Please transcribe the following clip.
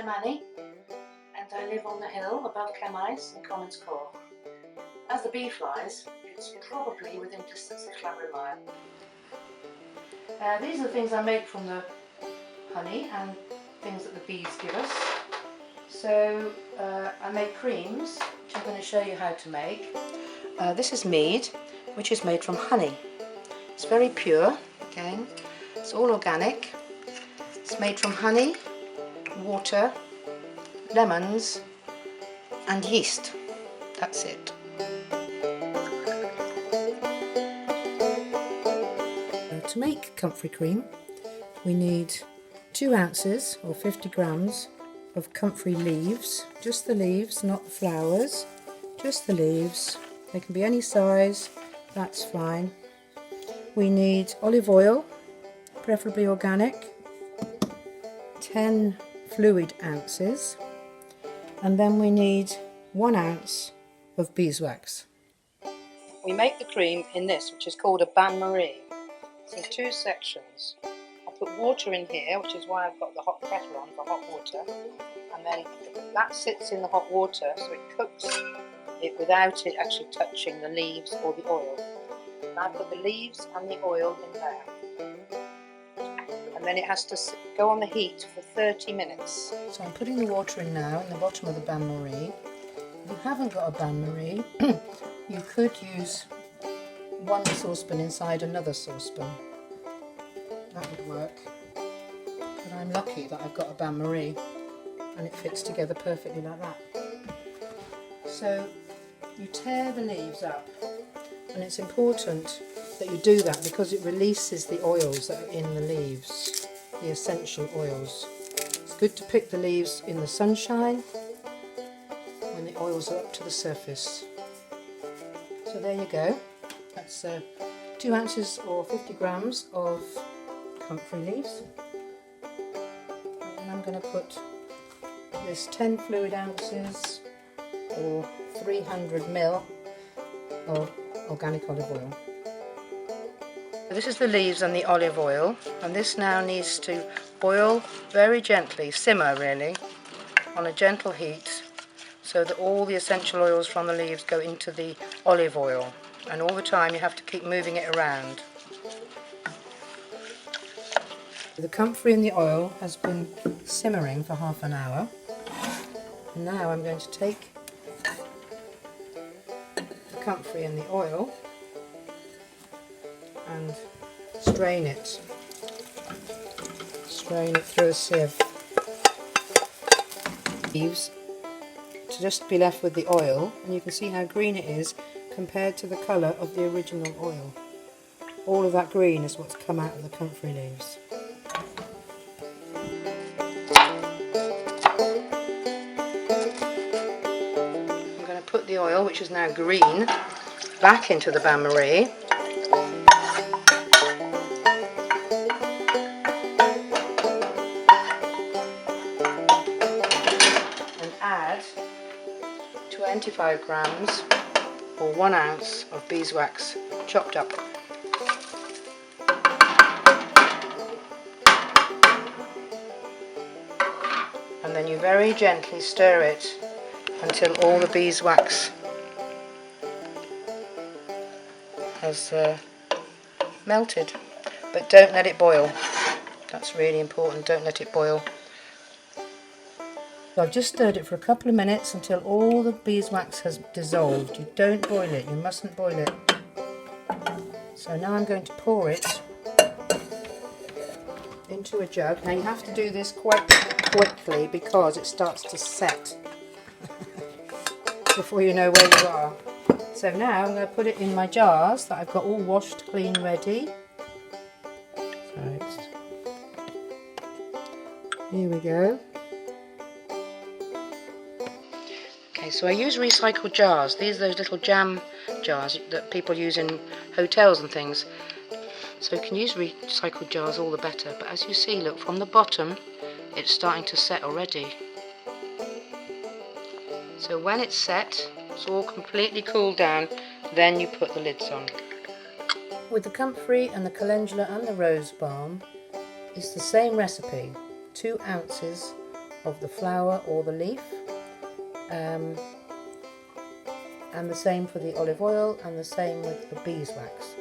I'm Annie, and I live on the hill above Chemais in Commons Court. As the bee flies, it's probably within distance of Llanbrynmair. These are the things I make from the honey and things that the bees give us. So I make creams, which I'm going to show you how to make. This is mead, which is made from honey. It's very pure, again. It's all organic. It's made from honey, water, lemons and yeast. That's it. To make comfrey cream, we need 2 ounces or 50 grams of comfrey leaves. Just the leaves, not the flowers. Just the leaves. They can be any size, that's fine. We need olive oil, preferably organic, 10 fluid ounces, and then we need 1 ounce of beeswax. We make the cream in this, which is called a bain-marie. It's in 2 sections. I put water in here, which is why I've got the hot kettle on for hot water, and then that sits in the hot water, so it cooks it without it actually touching the leaves or the oil. And I put the leaves and the oil in there. And then it has to go on the heat for 30 minutes. So I'm putting the water in now in the bottom of the bain-marie. If you haven't got a bain-marie, you could use 1 saucepan inside another saucepan. That would work. But I'm lucky that I've got a bain-marie and it fits together perfectly like that. So you tear the leaves up, and it's important that you do that because it releases the oils that are in the leaves, the essential oils. It's good to pick the leaves in the sunshine when the oils are up to the surface. So there you go. That's 2 ounces or 50 grams of comfrey leaves. And I'm going to put this 10 fluid ounces or 300 ml of organic olive oil. This is the leaves and the olive oil, and this now needs to boil very gently, simmer really, on a gentle heat, so that all the essential oils from the leaves go into the olive oil, and all the time you have to keep moving it around. The comfrey in the oil has been simmering for half an hour. And now I'm going to take the comfrey in the oil and strain it through a sieve. Leaves to just be left with the oil, and you can see how green it is compared to the colour of the original oil. All of that green is what's come out of the comfrey leaves. Put the oil, which is now green, back into the bain-marie. And add 25 grams or 1 ounce of beeswax chopped up. And then you very gently stir it until all the beeswax has melted. But don't let it boil. That's really important, don't let it boil. So I've just stirred it for a couple of minutes until all the beeswax has dissolved. You don't boil it, you mustn't boil it. So now I'm going to pour it into a jug. Now you have to do this quite quickly because it starts to set before you know where you are. So now I'm going to put it in my jars that I've got all washed clean ready. So here we go. Okay, so I use recycled jars. These are those little jam jars that people use in hotels and things. So you can use recycled jars, all the better. But as you see, look, from the bottom it's starting to set already. So when it's set, it's all completely cooled down, then you put the lids on. With the comfrey and the calendula and the rose balm, it's the same recipe. 2 ounces of the flower or the leaf, and the same for the olive oil, and the same with the beeswax.